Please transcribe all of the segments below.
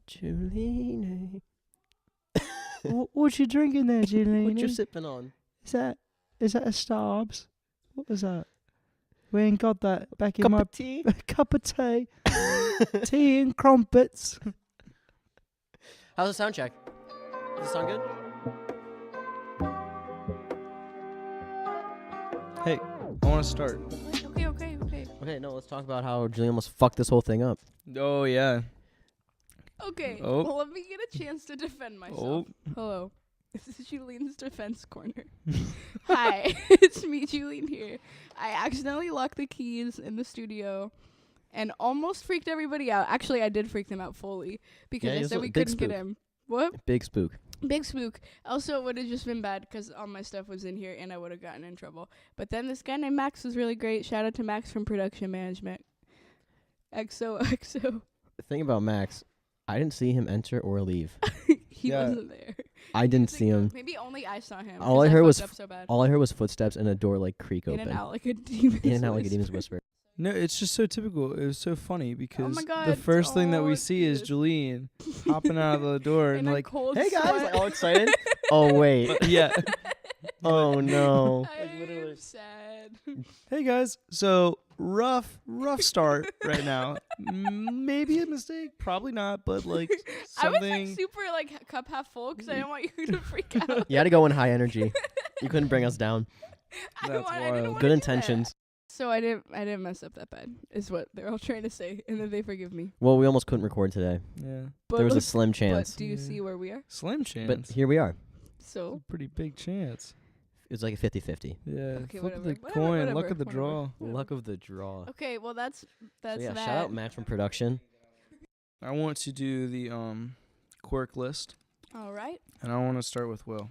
Julie. What you drinking there, Julie? What you sipping on? Is that a Starbucks? What was that? We ain't got that back in Cup my of tea. cup of tea. Tea and crumpets. How's the sound check? Does it sound good? Hey, I want to start. Okay, no, let's talk about how Julie almost fucked this whole thing up. Oh, yeah. Okay, Oh. well, let me get a chance to defend myself. Hello. This is Julien's defense corner. Hi, it's me, Julien here. I accidentally locked the keys in the studio and almost freaked everybody out. Actually, I did freak them out fully because I said we couldn't get him. What? Big spook. Big spook. Also, it would have just been bad because all my stuff was in here and I would have gotten in trouble. But then this guy named Max was really great. Shout out to Max from production management. XOXO. The thing about Max, I didn't see him enter or leave. He wasn't there. I didn't see him. Maybe only I saw him. All I heard was fucked up so bad. all I heard was footsteps and a door like creak open. In and out like a demon's In and out like a whisper. demon's whisper. No, it's just so typical. It was so funny because my God, the first thing that we it's see is cute. Julian hopping out of the door and In a like, cold Hey guys, sweat. like all excited. Oh wait. yeah. Oh no. I'm sad. Hey guys, so rough start right now. Maybe a mistake, probably not, but like I was something. like super like cup half full because I didn't want you to freak out. You had to go in high energy. You couldn't bring us down. I That's didn't wild. wanna Good do intentions. that. So I didn't mess up that bad. Is what they're all trying to say, and then they forgive me. Well, we almost couldn't record today. Yeah, But There was a look, slim but chance. do you Yeah. see where we are? slim chance. But here we are. So Pretty big chance. It's like a 50-50. Yeah, Okay, flip whatever. the Whatever, coin. whatever, Look at the whatever. draw. Luck of the draw. okay, well that's So yeah, that. shout out Max from production. I want to do the quirk list, All right. and I want to start with Will,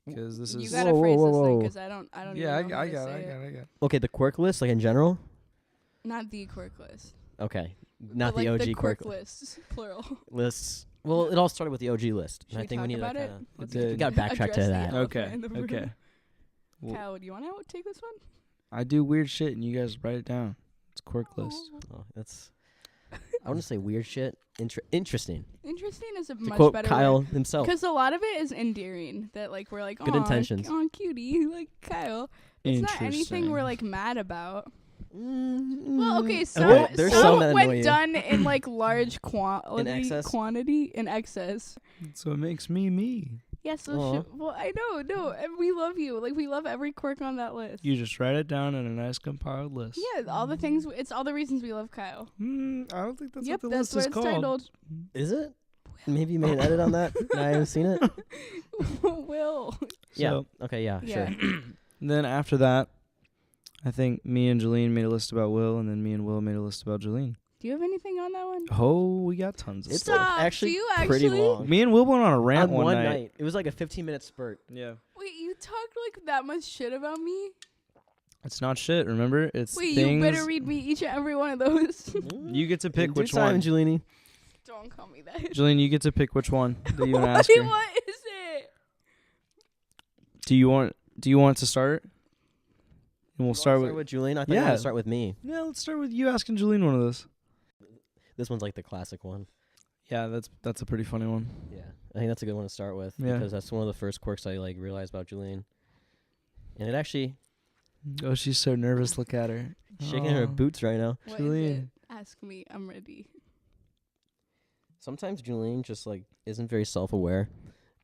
because this You is. gotta Whoa, phrase whoa, this whoa, thing whoa. because I don't. Yeah, even know how I to got say it. Okay, the quirk list, like in general. Not the quirk list. Okay, not but the like OG the quirk lists, plural. lists. Well, it all started with the OG list. Should And I we think we talk need to about it? kinda, Let's did. we got to backtrack address to the that. elephant Okay. in the room. Okay. Well, Kyle, do you want to take this one? I do weird shit, and you guys write it down. It's quirk list. Oh, that's. I want to say weird shit. Interesting. Interesting is a To much quote better Kyle himself. because a lot of it is endearing. That like we're like, Good intentions. oh cutie, like Kyle. It's not anything we're Interesting. like mad about. Mm, Well, okay, well, some there's some some that annoy when you. done in like large excess? quantity in excess. So it makes me. Yes, Aw. well, I know, no, and we love you. Like we love every quirk on that list. You just write it down in a nice compiled list. Yeah, all the things. It's all the reasons we love Kyle. I don't think that's Yep, what the that's list what is it's called. titled. Is it? Maybe you made an edit on that. I haven't seen it. Will. Yeah. So Okay. Yeah. Yeah. Sure. then after that, I think me and Jolene made a list about Will, and then me and Will made a list about Jolene. Do you have anything on that one? Oh, we got tons of It's stuff. Stop. actually Do you pretty actually? long. Me and Will went on a rant On one night. It was like a 15-minute spurt. Yeah. Wait, you talked like that much shit about me? It's not shit, remember? It's Wait, things. you better read me each and every one of those. You get to pick In due which time, one. Julini. Don't call me that. Jolene, you get to pick which one that you want to What ask her. is it? Do you want to start? And we'll start with. Julene. I think I'm Yeah. gonna start with me. Yeah, let's start with you asking Jolene one of those. This one's like the classic one. Yeah, that's a pretty funny one. Yeah, I think that's a good one to start with Yeah. because that's one of the first quirks I like realized about Julene. And it actually Oh, she's so nervous. Look at her. shaking her Aw. boots right now. What is it? Julian. Ask me. I'm ready. Sometimes Julene just like isn't very self-aware,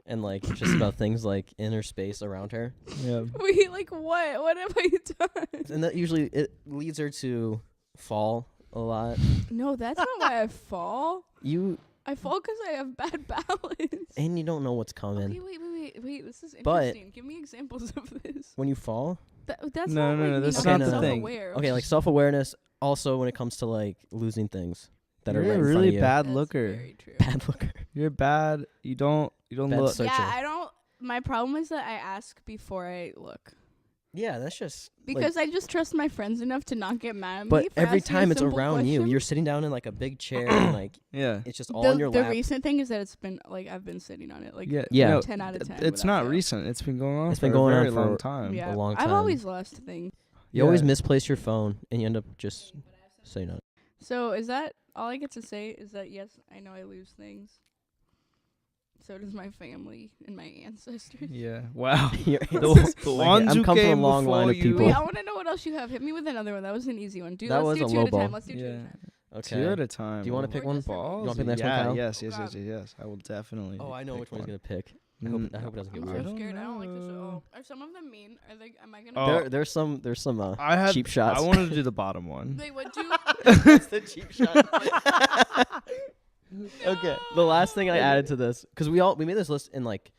and like just about things like inner space around her, Yeah. Wait, like what? What have I done? and that usually it leads her to fall a lot. No, that's not why I fall. You I fall because I have bad balance. and you don't know what's coming. Okay, wait. This is But- interesting. Give me examples of this. When you fall, That's No, not no, like no, me that's not not being the thing. self-aware. okay, like self-awareness. Also, when it comes to like losing things that You're are right a in front really of you. bad That's looker. very true. Bad looker. You're bad. You don't Bad look. searcher. Yeah, I don't. My problem is that I ask before I look Yeah, that's just because I just trust my friends enough to not get mad at me. But for every asking a time it's simple around you, question. you're sitting down in like a big chair and like Yeah. it's just all the, in your the lap. recent thing is that it's been like I've been sitting on it like Yeah. Yeah. No, 10 out of 10. it's without not fail. recent. It's been going on. It's for been going a on very for long time. Yeah, long I've time. always lost things. You always Yeah. misplace your phone and you end up just saying no. So is that all I get to say is that yes, I know I lose things. So does my family and my ancestors. Yeah. Wow. Your The ancestors. ones I'm who come from a came long line before of you. people. Wait, I want to know what else you have. Hit me with another one. That was an easy one. That Let's was do a two at low a time. ball. Let's do two at a Yeah. time. Okay. 2 at a time. Do you want to pick Or one? just everyone. You wanna pick the next yeah, one, Kyle? Yes, yes, Oh, yes, God. yes. I will definitely. Oh, I know pick which one he's one. gonna pick. I hope it doesn't get I'm weird. so don't scared. I don't like this at know. all. Are some of them mean? Are they? Am I gonna? Oh. There's some I had cheap shots. I wanted to do the bottom one. Wait, what do? That's the cheap shot. Okay. The last thing I added to this, because we made this list in like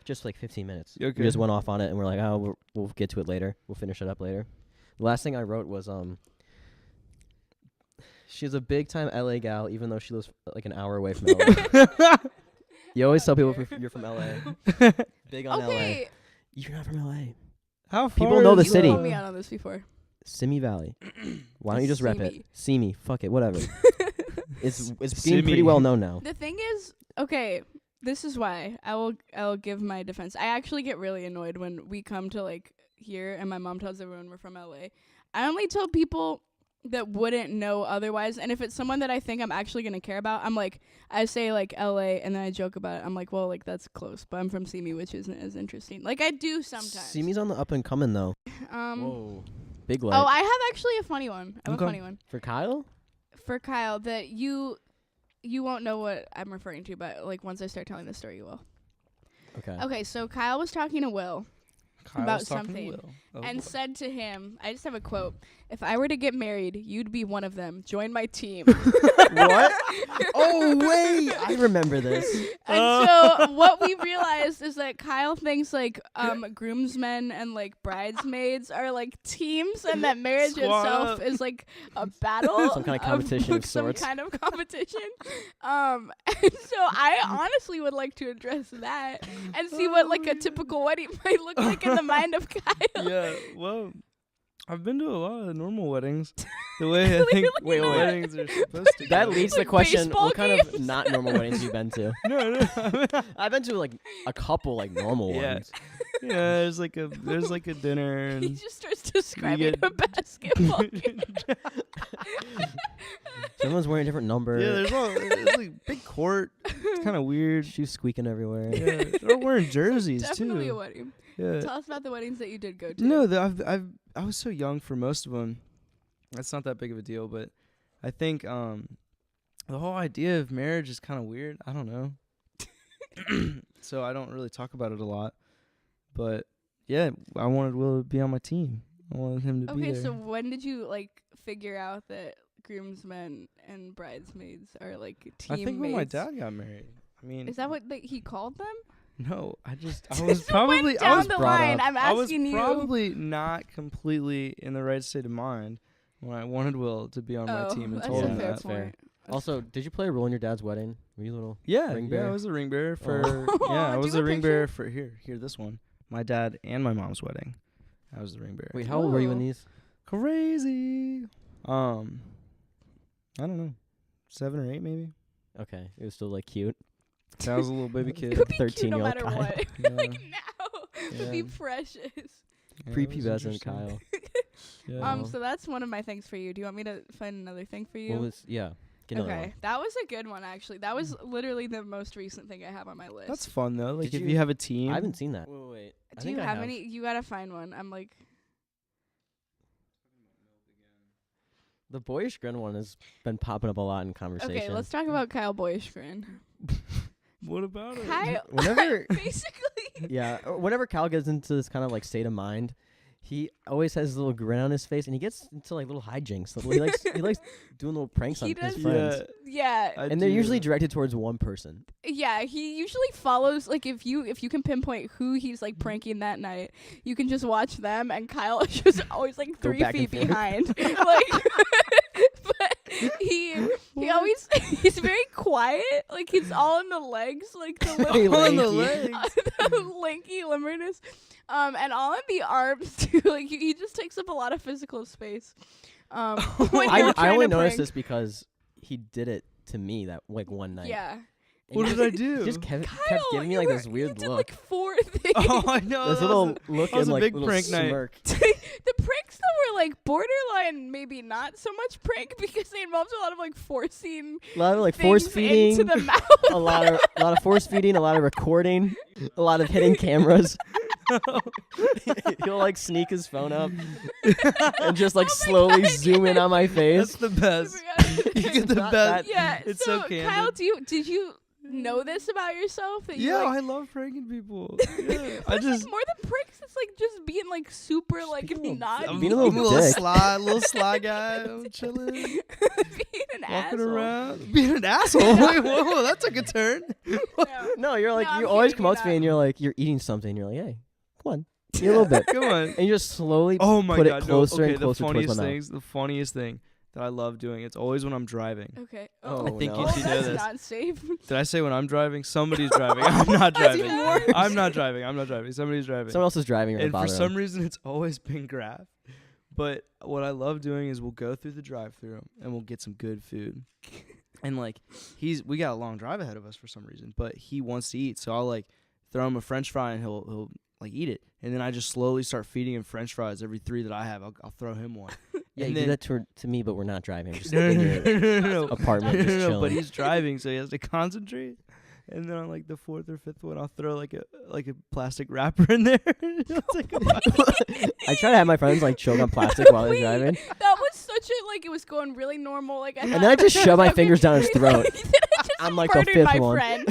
just like 15 minutes. Okay. We just went off on it and we're like, oh, we'll get to it later. We'll finish it up later. The last thing I wrote was she's a big time LA gal, even though she lives like an hour away from LA. You always tell people you're from LA. Big on LA. Okay. You're not from LA. How far People know the is city. You put me out on this before. Simi Valley. Why don't you just rep it? Simi. Simi. Fuck it. Whatever. It's being Simi. pretty well known now. The thing is, okay, this is why I'll give my defense. I actually get really annoyed when we come to like here and my mom tells everyone we're from LA. I only tell people that wouldn't know otherwise, and if it's someone that I think I'm actually gonna care about, I'm like, I say like LA and then I joke about it. I'm like, well, like that's close, but I'm from Simi, which isn't as interesting. Like I do sometimes. Simi's on the up and coming though. Whoa. Big light. Oh, I have actually a funny one. I have Okay. a funny one For Kyle? for Kyle that you won't know what I'm referring to, but like once I start telling the story, you will. Okay. Okay, so Kyle was talking to Will Kyle's about talking to something, Will. Oh, and boy. said to him, I just have a quote, if I were to get married, you'd be one of them. Join my team. What? Oh, wait. I remember this. And so what we realized is that Kyle thinks like groomsmen and like bridesmaids are like teams, and that marriage Squad itself up. is like a battle. Some kind of competition of some sorts. kind of competition. And so I honestly would like to address that and see what like a typical wedding might look like in the mind of Kyle. Yeah, well, I've been to a lot of normal weddings. The way I think Wait, wait. weddings are supposed to That go. leads to the Like question, baseball what kind of games? not normal weddings have you been to? No. I've been to like a couple like normal Yeah. ones. Yeah, there's like a dinner He and just starts describing get- a basketball game. Someone's wearing a different number. yeah, there's like big court. It's kind of weird. Shoes squeaking everywhere. Yeah, they're wearing jerseys Definitely a too. wedding. Yeah. Tell us about the weddings that you did go to. No, I was so young for most of them. That's not that big of a deal, but I think the whole idea of marriage is kind of weird. I don't know. So I don't really talk about it a lot. But yeah, I wanted Will to be on my team. I wanted him to be Okay, there. so when did you like figure out that groomsmen and bridesmaids are like teammates? I think when my dad got married. I mean, Is that what like, he called them? no, I was Just probably went I down was the brought line. up. I'm I was asking you. probably not completely in the right state of mind when I wanted Will to be on my team and that's told a him fair that. fair. point. Also, did you play a role in your dad's wedding? Were you a little? Yeah, Ring yeah, bearer? I was a ring bearer for Oh. yeah, I Do was you a have a ring bearer picture? for here this one. My dad and my mom's wedding. I was the ring bearer. Wait, how old were you in Oh. these? Crazy. I don't know. 7 or 8 maybe. Okay, it was still like cute. I was a little baby It kid. would be cute no 13-year-old matter Kyle. what. Yeah. Like now, it would be Yeah. precious. Yeah, it Prepubescent was interesting. Kyle. Yeah. So that's one of my things for you. Do you want me to find another thing for you? What was? Yeah. Get another Okay, one. that was a good one actually. That was literally the most recent thing I have on my list. That's fun though. Like Did if you- you have a team. I haven't seen that. Wait. I Do think you I have any? You gotta find one. I'm like, The boyish grin one has been popping up a lot in conversation. okay, let's talk about Kyle Boyishgren. What about it? Kyle, Whenever, basically, yeah, whenever Kyle gets into this kind of like state of mind, he always has a little grin on his face, and he gets into like little hijinks. He likes doing little pranks He on his does- friends, yeah, I and they're do. usually directed towards one person. yeah. He usually follows like if you can pinpoint who he's like pranking that night, you can just watch them, and Kyle is just always like Go 3 back and feet forth. behind, like. But he always he's very quiet, like he's all in the legs, like the little Very All in the lanky. legs. the lanky limberness, and all in the arms too. Like he just takes up a lot of physical space. When you're I trying only to noticed prank. this because he did it to me that like one night. Yeah, And What he did I just- do? He just kept Kyle, giving me you like were- this weird you did look. like 4 things. Oh, I know. This that little was look that was and a like big little prank night. smirk. The pranks that were like borderline, maybe not so much prank because they involved a lot of like forcing A lot of like things force feeding, into the mouth. a lot of force feeding, a lot of recording, a lot of hitting cameras. He'll like sneak his phone up and just like slowly zoom in on my face. That's the best. You get the Not best. Yeah. It's so so candid. Kyle, did you know this about yourself? That you Yeah, like, I love pranking people. Yeah, but I it's just like more than pranks. It's like just being like super like being not I'm being a little dick. little sly guy. I'm chilling, being an walking asshole. around, being an asshole. Wait, whoa, that took a turn. Yeah. No, you're like No, I'm you always kidding, come you're up to me not. and you're like you're eating something. You're like, hey, come on, eat a little bit, Come on. and you just slowly Oh my put god, it closer no. Okay, and closer the towards my funniest mouth. the funniest thing that I love doing. It's always when I'm driving. Okay. Oh, I think no. you two know that's this. not safe. Did I say when I'm driving? Somebody's driving. I'm not That's driving. even worse. I'm not driving. Somebody's driving. Someone else is driving or And for bothering. some reason, it's always been Graf. But what I love doing is we'll go through the drive-through and we'll get some good food. And like we got a long drive ahead of us for some reason, but he wants to eat, so I'll like throw him a French fry and he'll like eat it, and then I just slowly start feeding him French fries every 3 that I have. I'll throw him one. Yeah, and you do then- that to me, but we're not driving. We're just No, in no, your no, no, no. apartment, No, just no, no, chilling. but he's driving, so he has to concentrate. And then on like the 4th or 5th one, I'll throw like a plastic wrapper in there. He'll take a bite. I try to have my friends like choke on plastic while they're Wait, driving, That was such a like it was going really normal. Like and then I just shove my fingers down his throat. I'm like the murdered 5th my one. friend.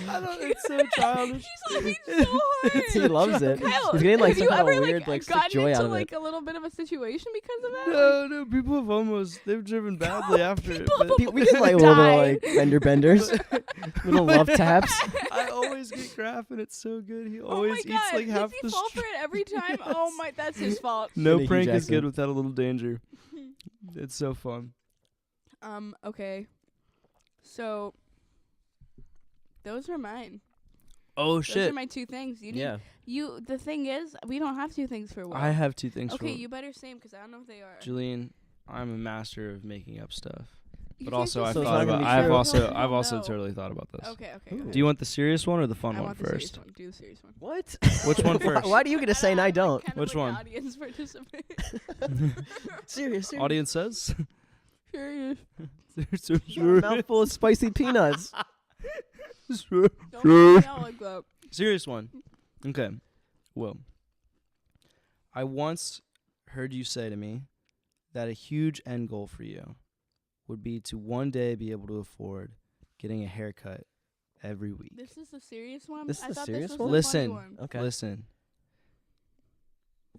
I don't. It's so childish. She's laughing so hard. He loves it. Kyle, He's getting like have some you kind ever of weird like sick gotten joy into out of like it. a little bit of a situation because of that? No, people have they've driven badly after it. people But have We get like a little bit of died. like fender benders, little love taps. I always get Graf, and it's so good. He Oh always my eats god, like half does the he fall for it every time? Oh my, that's his fault. No Nicky prank is Jackson. good without a little danger. It's so fun. Okay. So those are mine. Oh Those shit! are my 2 things. You need, Yeah. the thing is, we don't have 2 things for one. I have 2 things Okay, for you better say 'em 'cause I don't know if they are. Julian. I'm a master of making up stuff, You but can't also just I've So it's thought not gonna about. be I've true. also No, I've also no. totally thought about this. Okay. Ooh. Do you want the serious one or the fun I one want the serious first? one. Do the serious one. What? Which one first? Why do you get to say and I like, don't? kind of Which like one? Audience participate. Serious. Audience says. Serious. You're a mouthful of spicy peanuts. Don't make me out like that. Serious one. Okay. Well, I once heard you say to me that a huge end goal for you would be to one day be able to afford getting a haircut every week. This is the serious one. This is I the thought serious this one? was the funny Listen. one. Okay. Listen.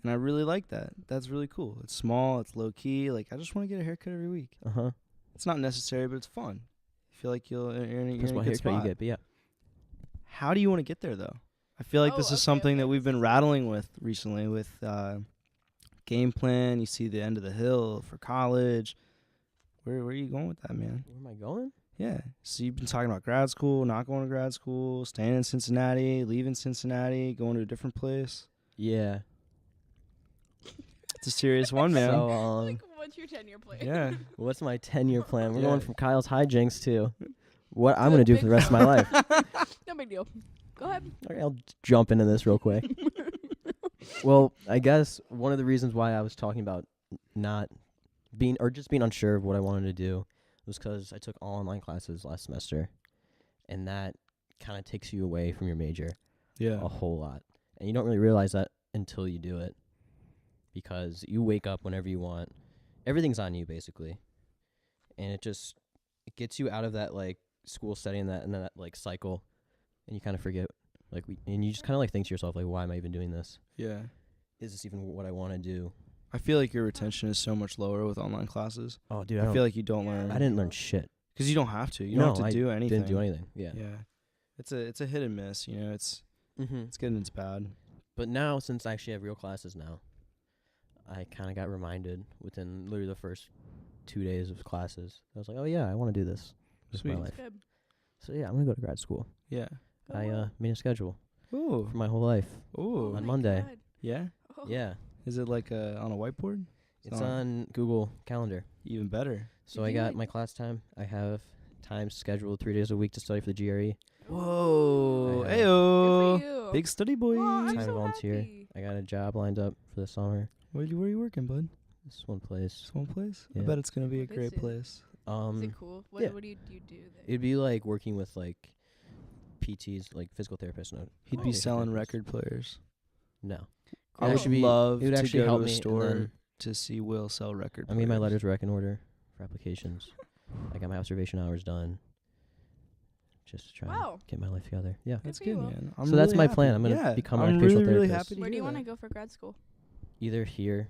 And I really like that. That's really cool. It's small. It's low key. Like, I just want to get a haircut every week. Uh huh. It's not necessary, but it's fun. I feel like you're in That's a what good haircut you spot. get, but yeah. How do you want to get there, though? I feel like this Oh, is okay, something okay, that we've this been is- rattling with recently with game plan. You see the end of the hill for college. Where are you going with that, man? Where am I going? Yeah. So you've been talking about grad school, not going to grad school, staying in Cincinnati, leaving Cincinnati, going to a different place. Yeah. It's a serious one, man. So, Like, what's your 10-year plan? Yeah. what's my 10-year plan? We're Yeah. going from Kyle's hijinks to what I'm To going to do big for the rest of my life. No big deal. Go ahead. Okay, I'll jump into this real quick. Well, I guess one of the reasons why I was talking about not being or just being unsure of what I wanted to do was because I took all online classes last semester, and that kind of takes you away from your major Yeah. a whole lot. And you don't really realize that until you do it, because you wake up whenever you want. Everything's on you, basically. And it gets you out of that, like, school setting and that like, cycle, and you kind of forget. And you just kind of, like, think to yourself, like, why am I even doing this? Yeah. Is this even what I want to do? I feel like your retention is so much lower with online classes. Oh, dude, I feel like you don't learn. I didn't learn shit. Because you don't have to. You No, don't have to do anything. Didn't do anything. Yeah. Yeah. It's a hit and miss, you know. It's Mm-hmm. good and it's bad. But now, since I actually have real classes now, I kind of got reminded within literally the first 2 days of classes. I was like, oh, yeah, I want to do this with my Sweet. life. Good. So, yeah, I'm going to go to grad school. Yeah. Oh, I wow. made a schedule Ooh. for my whole life. Oh Ooh. on my Monday. God. Yeah. Oh. Yeah. Is it like on a whiteboard? It's Oh. on Google Calendar. Even better. So Did I you, got like- my class time. I have time scheduled 3 days a week to study for the GRE. Whoa. I Good Ayo. for you. Big study boy. Aw, I'm Time to so volunteer. happy. I got a job lined up for the summer. Where are you working, bud? This one place. Just one place? Yeah. I bet it's gonna be a What is great it? place. Is it cool? What yeah. do you do there? It'd be like working with like PTs, like physical therapists. No, He'd Oh. be occupational selling therapists. record players. No. I It would actually be- love it would to actually go help to a me, and store then to see Will sell record I players. made my letters of rec in order for applications. I got my observation hours done. Just trying Wow. to get my life together. Yeah. That's Good for you, good, Will. man. I'm So that's really my happy. plan. I'm gonna Yeah, become an I'm occupational really, really therapist. happy to Where do hear you want to that. go for grad school? Either here,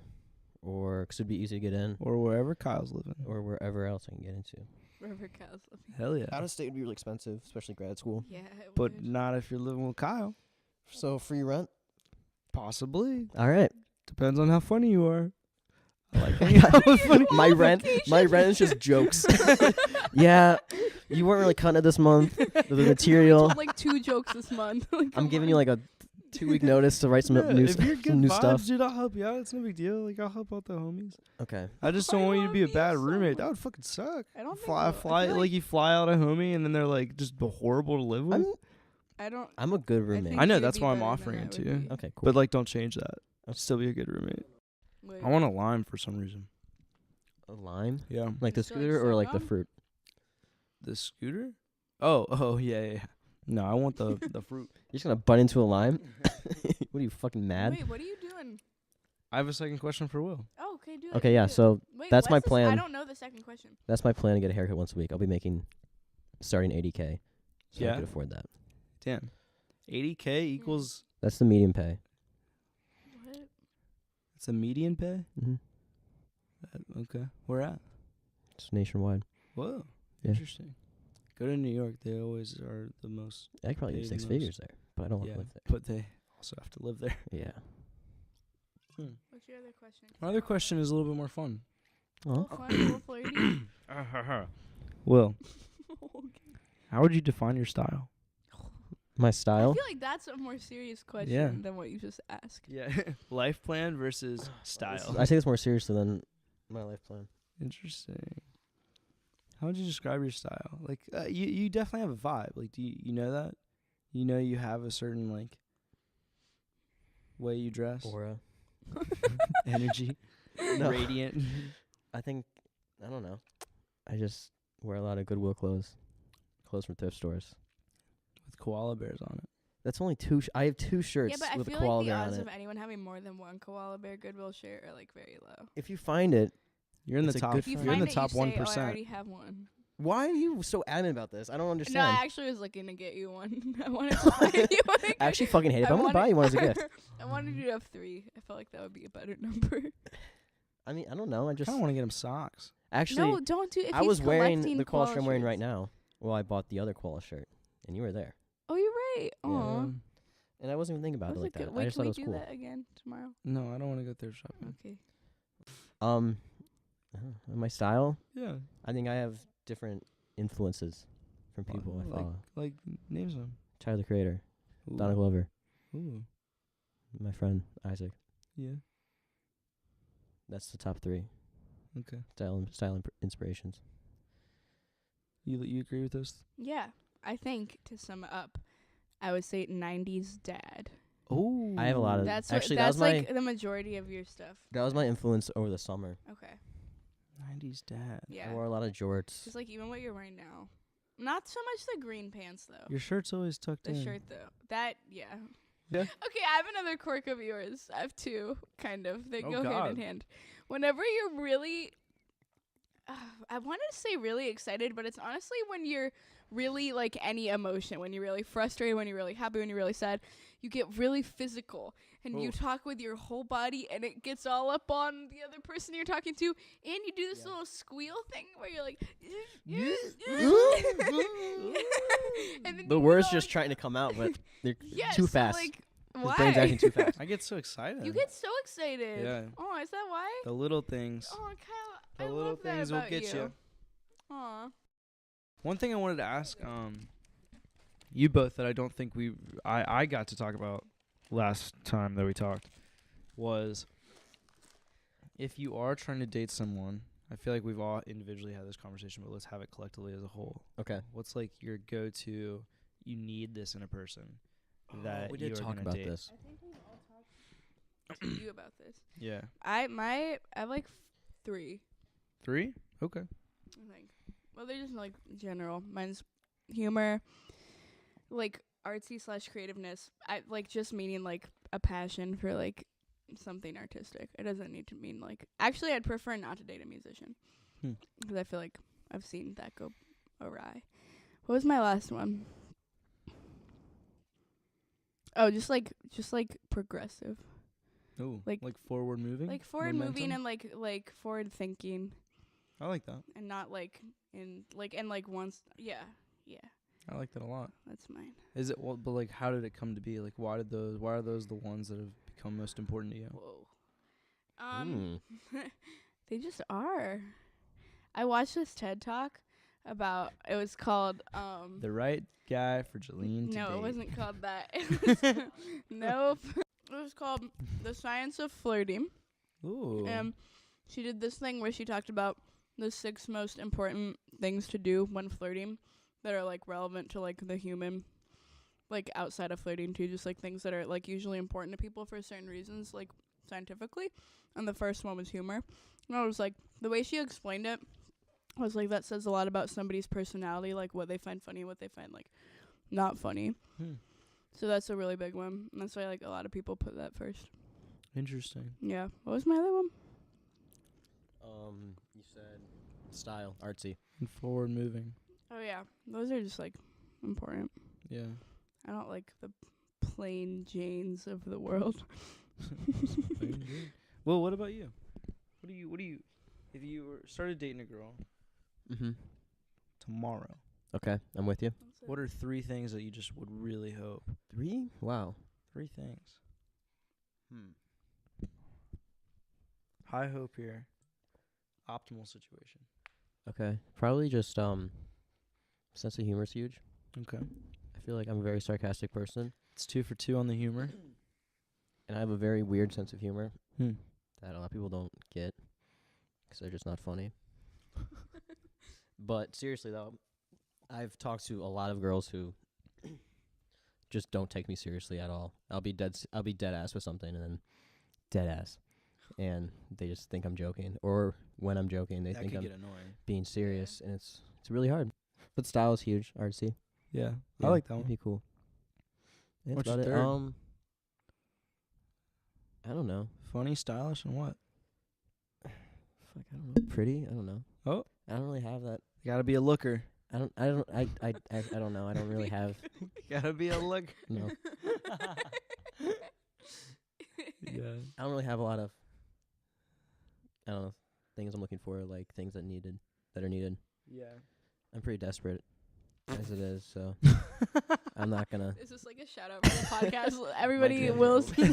or because it'd be easy to get in, Or wherever Kyle's living. or wherever else I can get into. Wherever Kyle's living. Hell yeah. Out of state would be really expensive, especially grad school. Yeah, it But would. not if you're living with Kyle. So free rent. Possibly. All right. Depends on how funny you are. I like hanging out with funny. my rent is just jokes. Yeah, you weren't really cutting it this month. The material. Told, like 2 jokes this month. Like, I'm come giving on. you like a 2-week notice to write some Yeah, new if you're good some new vibes, stuff. dude, I'll help you out. It's no big deal. Like I'll help out the homies. Okay. I just I don't want you to love be a you bad so roommate. That much. would fucking suck. I don't think Fly, so. I fly, feel like you fly out a homie and then they're like just horrible to live with. I don't. I'm a good roommate. think I know you'd that's be why I'm better than offering I it to would you. be. Okay, cool. But like, don't change that. I'll still be a good roommate. Wait, I want a lime for some reason. A lime? Yeah. Like the Just like scooter or like the Sangam? fruit? The scooter? Oh, yeah. No, I want the fruit. You're just gonna butt into a lime? What are you, fucking mad? Wait, what are you doing? I have a second question for Will. Oh, okay, do it. Okay, yeah. do it. So Wait, that's my what's the s- I plan. don't know the second question. that's my plan to get a haircut once a week. I'll be making starting 80K. So I Yeah? could afford that. Damn. 80K equals That's the median pay. What? it's a median pay. Mm-hmm. Okay, where at? It's nationwide. Whoa, Yeah. interesting. Go to New York. They always are the most. I could probably do Pay the 6 most. figures there, but I don't want Yeah, to live there. but they also have to live there. Yeah. What's your other question? My other question is a little bit more fun. Oh, fun, a little flirty. Will, Okay. how would you define your style? My I style? feel like that's a more serious question Yeah. than what you just asked. Yeah, life plan versus style. I take this more seriously than my life plan. Interesting. How would you describe your style? Like, you definitely have a vibe. Like, do you know that? You know, you have a certain like way you dress, Aura. energy, No. radiant. I think, I don't know. I just wear a lot of Goodwill clothes. Clothes from thrift stores. With koala bears on it. That's only 2 I have 2 shirts Yeah, but I with a feel koala like the bear on odds it. of anyone having more than one koala bear Goodwill shirt are like very low. If you find it, You're in It's the a top. good If you friend. You're in find the it, top you one say, "Oh, I percent. already have one." why are you so adamant about this? I don't No, understand. I actually was looking to get you one. I wanted to find you one. I actually fucking hate it, but I'm going to buy you one as a gift. I wanted you to have 3. I felt like that would be a better number. I mean, I don't know. I I just kind of want to get him socks. actually No, don't do. If I he's was wearing collecting the koala koala shirt I'm wearing shirts. right now. Well, I bought the other koala shirt, and you were there, Oh, you're right. Aw. Um, and I wasn't even thinking about That it was like a good. that. I Wait, just can thought we it was do cool. that again tomorrow? no, I don't want to go thrift shopping. Okay. My style. Yeah. I think I have different influences from people I follow. Like name some. Tyler the Creator, Ooh. Donna Glover, Ooh. my friend Isaac. Yeah. That's the top 3 Okay. style inspirations. You agree with those? Yeah, I think to sum it up, I would say 90s dad. Oh. I have a lot of That's actually what, that that's was my like the majority of your stuff. that was my influence over the summer. Okay. 90s dad. Yeah. I wore a lot of jorts. Just like even what you're wearing now. Not so much the green pants though. Your shirt's always tucked The in. shirt though. That yeah. Yeah. Okay, I have another quirk of yours. I have 2, kind of. They Oh, go hand God. in hand. Whenever you're really I wanted to say really excited, but it's honestly when you're really like any emotion, when you're really frustrated, when you're really happy, when you're really sad, you get really physical and you Oof. talk with your whole body and it gets all up on the other person you're talking to, and you do this little squeal thing where you're like and then The you words go, just like, trying to come out, but they're yeah, too so, fast. like, His why? brain's acting too fast. I get so excited. You get so excited. Yeah. Oh, is that why? the little things. Oh, Kyle, The I little love that things will about get you. Aw. One thing I wanted to ask you both that I don't think I got to talk about last time that we talked was if you are trying to date someone, I feel like we've all individually had this conversation, but let's have it collectively as a whole. Okay. What's like your go-to, you need this in a person? that we you did are talk gonna about date? this. I think we all talked to you about this. Yeah. I have like 3. 3? Okay. I think. Well, they're just like general. Mine's humor, like artsy/creativeness. I like just meaning like a passion for like something artistic. It doesn't need to mean like. Actually, I'd prefer not to date a musician because I feel like I've seen that go awry. What was my last one? Oh, just like progressive, Oh, Like- like forward moving? like forward moving Momentum? and like forward thinking, I like that. and not like in like and like once. Yeah, I like that a lot. that's mine. Is it but like how did it come to be? Like why are those the ones that have become most important to you? Whoa. Mm. They just are. I watched this TED Talk about. It was called The right guy for Jolene to No, date. it wasn't called that. It was, nope. It was called The Science of Flirting. Ooh. She did this thing where she talked about the 6 most important things to do when flirting that are like relevant to like the human, like outside of flirting too, just like things that are like usually important to people for certain reasons, like scientifically. And the first one was humor. And I was like, the way she explained it, I was like, that says a lot about somebody's personality, like what they find funny, what they find like not funny. So that's a really big one. And that's why like a lot of people put that first. Interesting. Yeah. What was my other one? You said style, artsy. And forward moving. Oh yeah. Those are just like important. Yeah. I don't like the plain Janes of the world. Well, what about you? What do you if you started dating a girl Mm-hmm. tomorrow, Okay, I'm with you. what are 3 things that you just would really hope? 3? Wow. 3 things. High hope here. Optimal situation. Okay, probably just sense of humor is huge. Okay. I feel like I'm a very sarcastic person, It's 2 for 2 on the humor. and I have a very weird sense of humor Hmm. that a lot of people don't get because they're just not funny. But seriously though, I've talked to a lot of girls who just don't take me seriously at all. I'll be dead ass with something and then dead ass, and they just think I'm joking. Or when I'm joking, they That think could I'm get annoying. being serious, and it's really hard. But style is huge, artsy. Yeah. Yeah, I like that it'd one. be cool. That's What's about your it. third? I don't know. Funny, stylish, and what? Fuck, I don't know. Pretty? I don't know. Oh. I don't really have that. You gotta be a looker. I don't know. I don't really have. Gotta be a looker. No. Yeah. I don't really have a lot of, I don't know, things I'm looking for, like things that are needed. Yeah. I'm pretty desperate as it is, so I'm not gonna. Is this like a shout out for the podcast? Everybody DMs are Will's My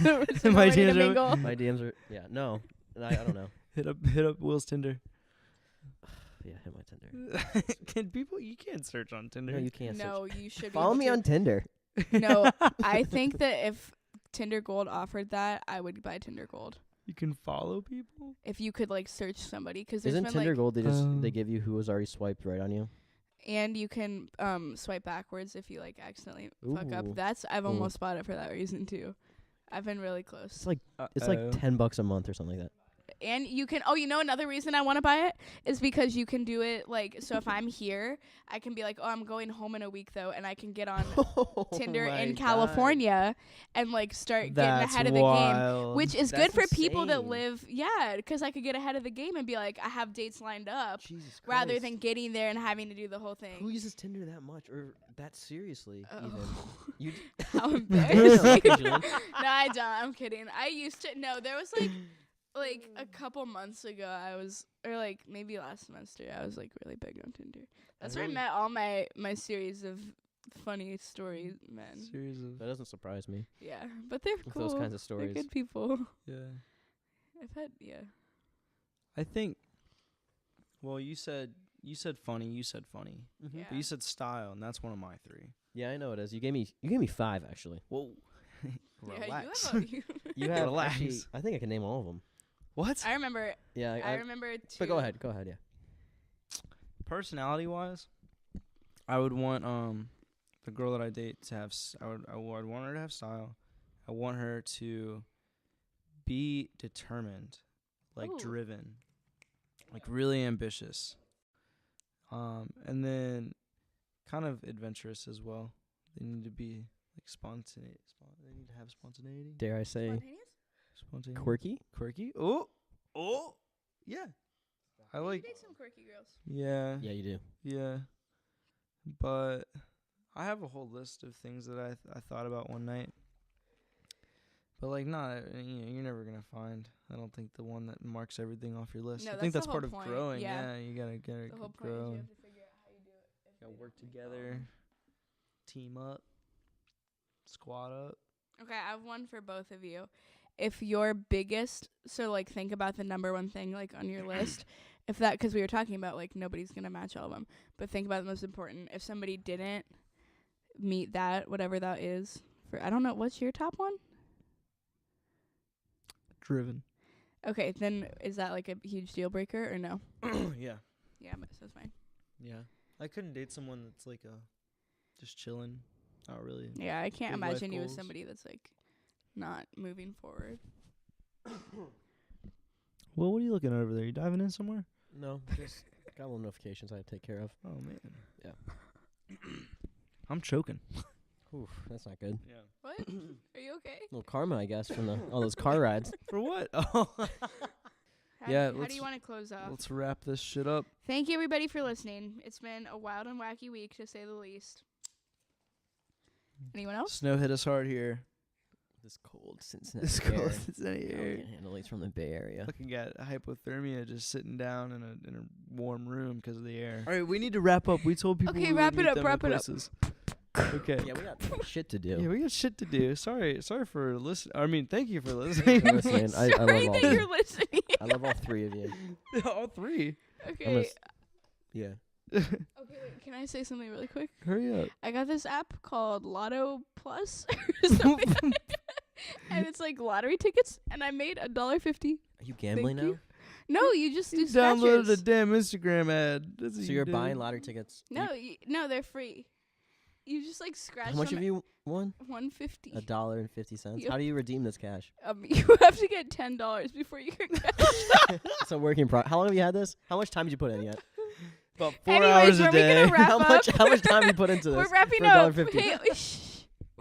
ready to DMs are- mingle. My DMs are no. I don't know. Hit up Will's Tinder. Yeah, hit my Tinder. Can people? You can't search on Tinder. No, you can't. No, you should be Follow able me to. on Tinder. No, I think that if Tinder Gold offered that, I would buy Tinder Gold. You can follow people. If you could like search somebody, because there's Isn't been Tinder like, Gold? They give you who was already swiped right on you. and you can swipe backwards if you like accidentally fuck Ooh. up. I've Ooh. almost bought it for that reason too. I've been really close. It's like $10 a month or something like that. And you can, another reason I want to buy it is because you can do it like, so if I'm here, I can be like, I'm going home in a week though, and I can get on Tinder in California and like start getting ahead of the game, which is good for people that live, because I could get ahead of the game and be like, I have dates lined up Jesus rather Christ. than getting there and having to do the whole thing. Who uses Tinder that much or that seriously? Oh. Even you. How Yeah, embarrassing. okay, Julian. No, I don't. I'm kidding. I used to. No, there was like a couple months ago, or like maybe last semester, I was like really big on Tinder. That's where I met all my series of funny story men. Series of That doesn't surprise me. Yeah, but they're With cool. those kinds of They're stories. good people. yeah. I've had I think. Well, you said funny. Mm-hmm. Yeah. But you said style, and that's one of my 3. Yeah, I know it is. You gave me 5 actually. Whoa. Yeah, Relax. You have Relax. actually, I think I can name all of them. What? I remember. Yeah, I remember. But go ahead. Yeah. Personality wise, I would want the girl that I date to have. I'd want her to have style. I want her to be determined, like Ooh. driven, like really ambitious. And then kind of adventurous as well. They need to be like spontaneous. They need to have spontaneity. Dare I say Spontaneous. quirky? Quirky. Oh. Yeah. I like. date some quirky girls. Yeah. Yeah, you do. Yeah. But I have a whole list of things that I thought about one night. But like, you're never gonna find. I don't think the one that marks everything off your list. No, I think that's that's the part whole of point. growing. Yeah. You gotta The whole point grow. is you have to figure out how you do it. Gotta work together, team up, squad up. Okay, I have one for both of you. If your biggest, so like think about the number one thing like on your list. If that, because we were talking about like nobody's gonna match all of them, but think about the most important. If somebody didn't meet that, whatever that is, for I don't know, what's your top one? Driven. Okay, then is that like a huge deal breaker or no? Yeah. Yeah, but that's fine. Yeah. I couldn't date someone that's like just chilling. Not really. Yeah, I can't Big life imagine you as goals. somebody that's like not moving forward. Well, what are you looking at over there? You diving in somewhere? No, just got little notifications I have to take care of. Oh man. Yeah. I'm choking. Oof, that's not good. Yeah. What? Are you okay? Little karma, I guess, from all those car rides. For what? Oh. How let's- do you want to close off? Let's wrap this shit up. Thank you everybody for listening. It's been a wild and wacky week to say the least. Anyone else? Snow hit us hard here. This cold Cincinnati This air. cold Cincinnati I air. can't handle it. It's from the Bay Area. Fucking got hypothermia just sitting down in a warm room because of the air. All right, we need to wrap up. We told people. Okay, we would wrap it meet up, them wrap at it up. places. Okay. Yeah, we got shit to do. Yeah, we got shit to do. Sorry for listening. I mean, thank you for listening. For listening. I Sorry love all that of you're you. listening. I love all three of you. All three. Okay. Yeah. Okay, wait. Can I say something really quick? Hurry up. I got this app called Lotto Plus or something. And it's like lottery tickets, and I made $1.50. Are you gambling Thank now? you. No, you just do You downloaded a scratches. damn Instagram ad. That's what So you you're did. buying lottery tickets? No, no, they're free. You just like scratch. How much them have you won? $1.50. $1.50. Yep. How do you redeem this cash? You have to get $10 before you can cash. It's a working pro. How long have you had this? How much time did you put in yet? About 4 Anyways, hours a are we day. gonna wrap how up? much time you put into this? We're wrapping for up. $1.50? Hey, shh.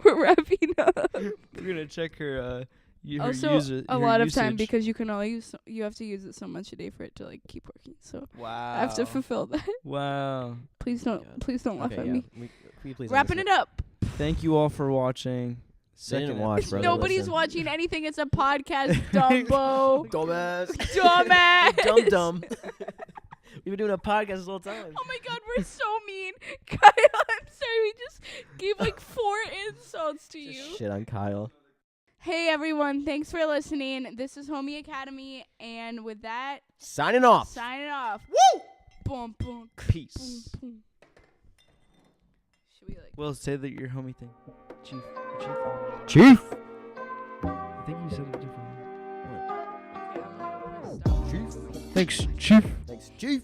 We're wrapping up. We're gonna check her. Her Also, user, a her lot of time usage. because you can only use. You have to use it so much a day for it to like keep working. So Wow. I have to fulfill that. Wow. Please don't. God. Please don't laugh Okay, at yeah. me. Can you please Wrapping it up. Thank you all for watching. They didn't watch, bro. Nobody's Listen. watching anything. It's a podcast, Dumbo. Dumbass. Dumbass. Dumb. We've been doing a podcast this whole time. Oh my god, we're so mean. Kyle, I'm sorry. We just gave like 4 insults to you. Just shit on Kyle. Hey everyone, thanks for listening. This is Homie Academy, and with that, Signing off. signing off. Woo! Boom, boom, Peace. boom, boom. Should we like? Well, say that your homie thing. Chief. Chief. I think you said it differently. Okay, I'm gonna stop. Chief. Thanks, Chief. Thanks, Chief.